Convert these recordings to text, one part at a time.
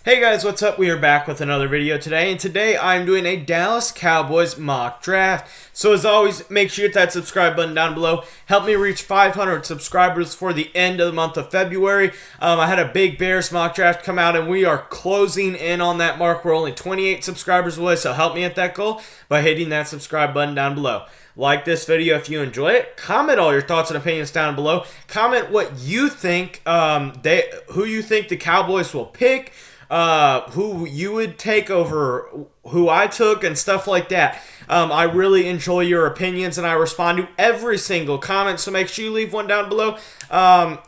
Hey guys, what's up? We are back with another video today, and today I'm doing a Dallas Cowboys mock draft. So as always, make sure you hit that subscribe button down below. Help me reach 500 subscribers for the end of the month of February. I had a big Bears mock draft come out, and we are closing in on that mark. We're only 28 subscribers away, so help me hit that goal by hitting that subscribe button down below. Like this video if you enjoy it. Comment all your thoughts and opinions down below. Comment what you think, who you think the Cowboys will pick, who you would take over who I took, and stuff like that. I really enjoy your opinions, and I respond to every single comment, so make sure you leave one down below,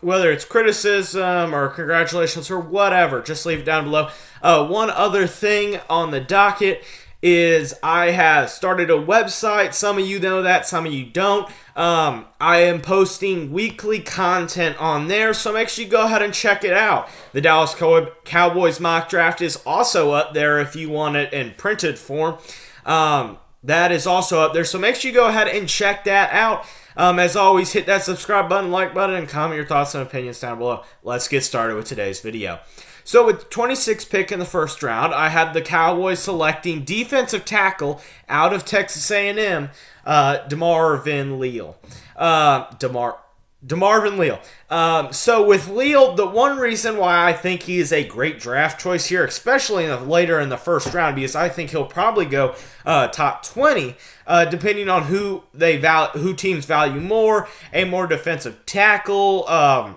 whether it's criticism or congratulations or whatever. Just leave it down below. One other thing on the docket is I have started a website. Some of you know that, some of you don't. I am posting weekly content on there, so make sure you go ahead and check it out. The Dallas Cowboys mock draft is also up there if you want it in printed form. That is also up there, so make sure you go ahead and check that out. As always, hit that subscribe button, like button, and comment your thoughts and opinions down below. Let's get started with today's video. So with 26th pick in the first round, I had the Cowboys selecting defensive tackle out of Texas A&M, DeMarvin Leal. DeMarvin Leal. So with Leal, the one reason why I think he is a great draft choice here, especially later in the first round, because I think he'll probably go top 20, depending on who teams value more, a more defensive tackle,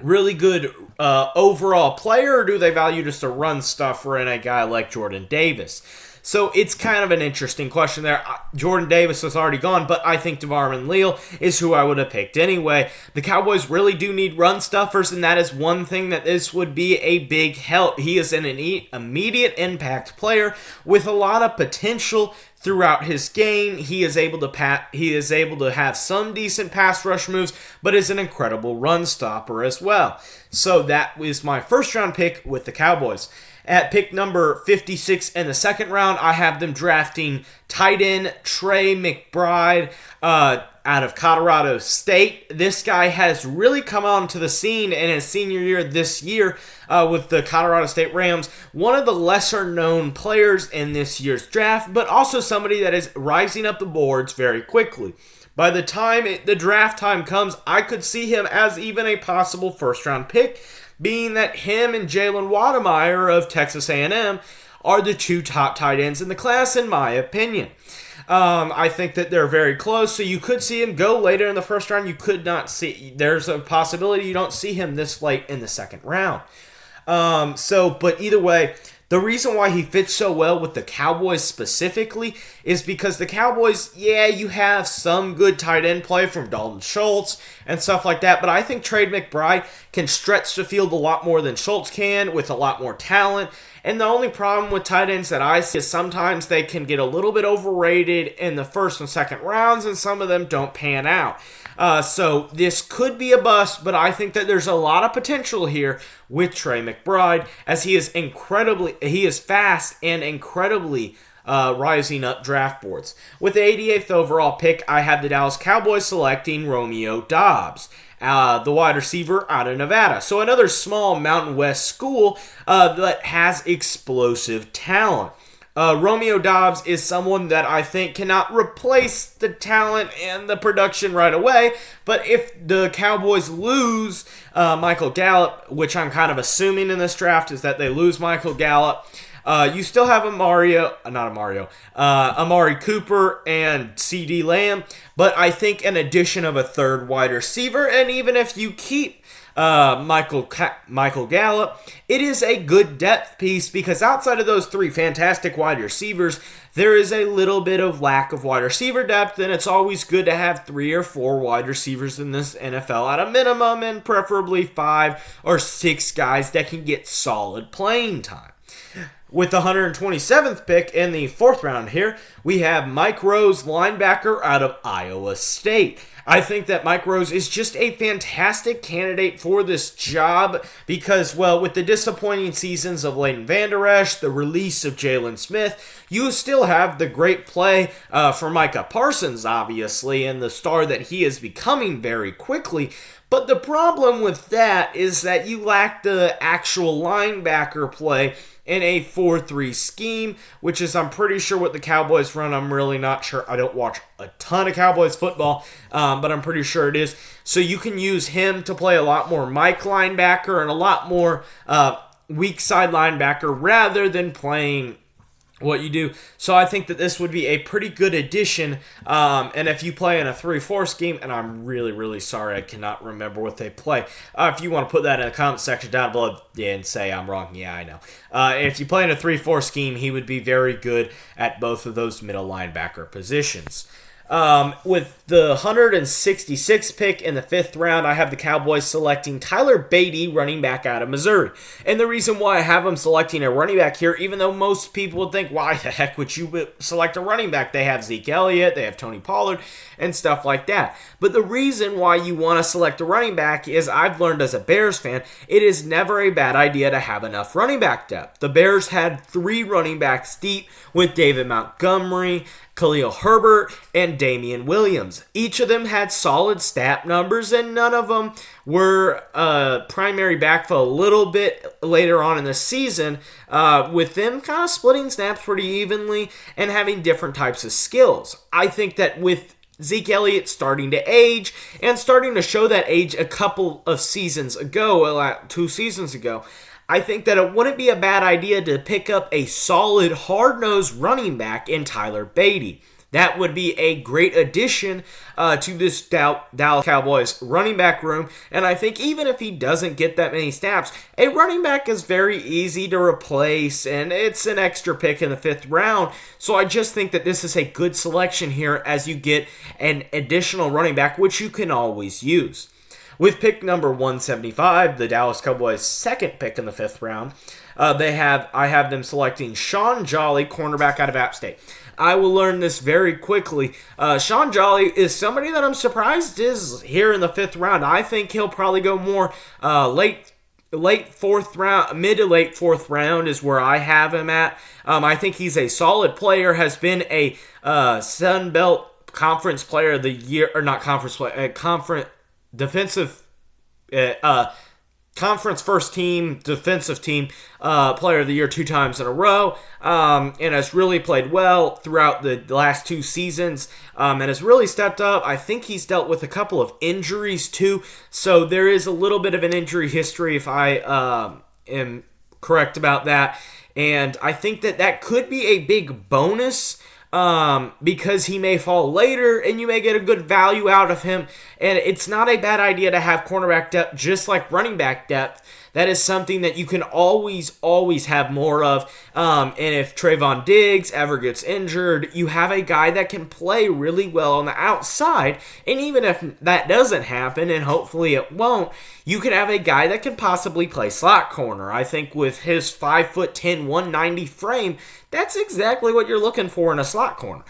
really good overall player, or do they value just a run stuffer in a guy like Jordan Davis? So it's kind of an interesting question there. Jordan Davis is already gone, but I think DeMarvin Leal is who I would have picked anyway. The Cowboys really do need run stuffers, and that is one thing that this would be a big help. He is an immediate impact player with a lot of potential throughout his game. He is able to have some decent pass rush moves, but is an incredible run stopper as well. So that was my first round pick with the Cowboys. At pick number 56 in the second round, I have them drafting tight end Trey Mcbride out of Colorado State. This guy has really come onto the scene in his senior year this year with the Colorado State Rams. One of the lesser known players in this year's draft, but also somebody that is rising up the boards very quickly. By the time the draft time comes, I could see him as even a possible first round pick, being that him and Jalen Wademeyer of Texas A&M are the two top tight ends in the class, in my opinion. I think that they're very close, so you could see him go later in the first round. You could not see, there's a possibility you don't see him this late in the second round. But either way, the reason why he fits so well with the Cowboys specifically is because the Cowboys, yeah, you have some good tight end play from Dalton Schultz and stuff like that, but I think Trey McBride can stretch the field a lot more than Schultz can with a lot more talent. And the only problem with tight ends that I see is sometimes they can get a little bit overrated in the first and second rounds, and some of them don't pan out. So this could be a bust, but I think that there's a lot of potential here with Trey McBride, as he is fast and incredibly rising up draft boards. With the 88th overall pick, I have the Dallas Cowboys selecting Romeo Dobbs, the wide receiver out of Nevada. So another small Mountain West school that has explosive talent. Romeo Dobbs is someone that I think cannot replace the talent and the production right away, but if the Cowboys lose Michael Gallup, which I'm kind of assuming in this draft is that they lose Michael Gallup, you still have Amari Cooper and CeeDee Lamb, but I think an addition of a third wide receiver, and even if you keep Michael Gallup, it is a good depth piece, because outside of those three fantastic wide receivers, there is a little bit of lack of wide receiver depth, and it's always good to have 3 or 4 wide receivers in this NFL at a minimum, and preferably 5 or 6 guys that can get solid playing time. With the 127th pick in the fourth round here, we have Mike Rose, linebacker out of Iowa State. I think that Mike Rose is just a fantastic candidate for this job because, well, with the disappointing seasons of Leighton Vander Esch, the release of Jalen Smith, you still have the great play for Micah Parsons, obviously, and the star that he is becoming very quickly. But the problem with that is that you lack the actual linebacker play in a 4-3 scheme, which is, I'm pretty sure, what the Cowboys run. I'm really not sure. I don't watch a ton of Cowboys football, but I'm pretty sure it is. So you can use him to play a lot more Mike linebacker and a lot more weak side linebacker rather than playing what you do. So I think that this would be a pretty good addition. And if you play in a 3-4 scheme, and I'm really, really sorry, I cannot remember what they play. If you want to put that in the comment section down below and say I'm wrong, yeah, I know. If you play in a 3-4 scheme, he would be very good at both of those middle linebacker positions. With the 166th pick in the 5th round, I have the Cowboys selecting Tyler Beatty, running back out of Missouri. And the reason why I have them selecting a running back here, even though most people would think, why the heck would you select a running back? They have Zeke Elliott, they have Tony Pollard, and stuff like that. But the reason why you want to select a running back is, I've learned as a Bears fan, it is never a bad idea to have enough running back depth. The Bears had 3 running backs deep with David Montgomery, Khalil Herbert, and Damian Williams. Each of them had solid stat numbers, and none of them were primary backfill. A little bit later on in the season, with them kind of splitting snaps pretty evenly and having different types of skills. I think that with Zeke Elliott starting to age and starting to show that age a couple of seasons ago, 2 seasons ago, I think that it wouldn't be a bad idea to pick up a solid, hard-nosed running back in Tyler Beatty. That would be a great addition to this Dallas Cowboys running back room. And I think even if he doesn't get that many snaps, a running back is very easy to replace, and it's an extra pick in the 5th round. So I just think that this is a good selection here as you get an additional running back, which you can always use. With pick number 175, the Dallas Cowboys' 2nd pick in the 5th round, I have them selecting Sean Jolly, cornerback out of App State. I will learn this very quickly. Sean Jolly is somebody that I'm surprised is here in the 5th round. I think he'll probably go more late 4th round, mid to late 4th round is where I have him at. I think he's a solid player, has been a Sun Belt Conference Player of the Year, or not conference player, conference first team, defensive team player of the year 2 times in a row, and has really played well throughout the last 2 seasons, and has really stepped up. I think he's dealt with a couple of injuries too, so there is a little bit of an injury history if I am correct about that, and I think that could be a big bonus because he may fall later and you may get a good value out of him. And it's not a bad idea to have cornerback depth just like running back depth. That is something that you can always have more of. And if Trayvon Diggs ever gets injured, you have a guy that can play really well on the outside. And even if that doesn't happen, and hopefully it won't, you can have a guy that can possibly play slot corner. I think with his 5'10", 190 frame, that's exactly what you're looking for in a slot corner.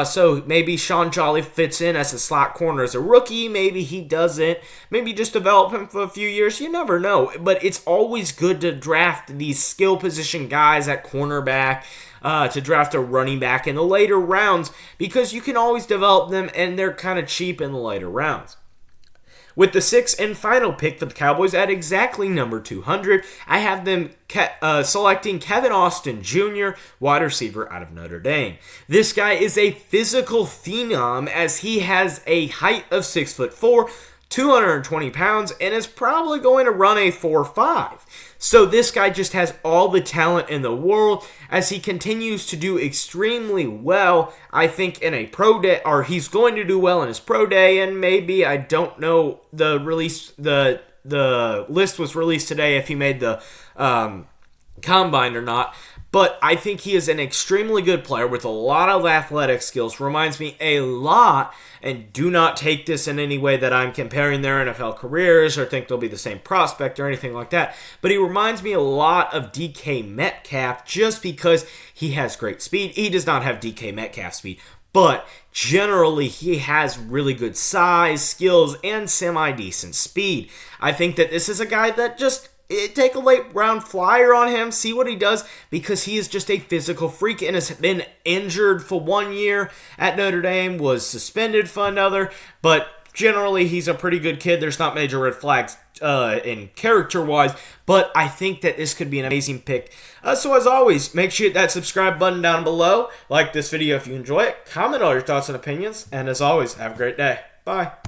So maybe Sean Jolly fits in as a slot corner as a rookie. Maybe he doesn't. Maybe just develop him for a few years. You never know. But it's always good to draft these skill position guys at cornerback, to draft a running back in the later rounds, because you can always develop them and they're kind of cheap in the later rounds. With the 6th and final pick for the Cowboys at exactly number 200, I have them selecting Kevin Austin Jr., wide receiver out of Notre Dame. This guy is a physical phenom as he has a height of 6'4", 220 pounds, and is probably going to run a 4.5. So this guy just has all the talent in the world as he continues to do extremely well. I think in a pro day, or he's going to do well in his pro day, and maybe, I don't know, the list was released today if he made the combine or not. But I think he is an extremely good player with a lot of athletic skills. Reminds me a lot, and do not take this in any way that I'm comparing their NFL careers or think they'll be the same prospect or anything like that. But he reminds me a lot of DK Metcalf just because he has great speed. He does not have DK Metcalf speed, but generally he has really good size, skills, and semi-decent speed. I think that this is a guy that just... take a late round flyer on him, see what he does, because he is just a physical freak and has been injured for 1 year at Notre Dame, was suspended for another, but Generally, he's a pretty good kid. There's not major red flags in character-wise, but I think that this could be an amazing pick. So as always, make sure you hit that subscribe button down below. Like this video if you enjoy it. Comment all your thoughts and opinions. And as always, have a great day. Bye.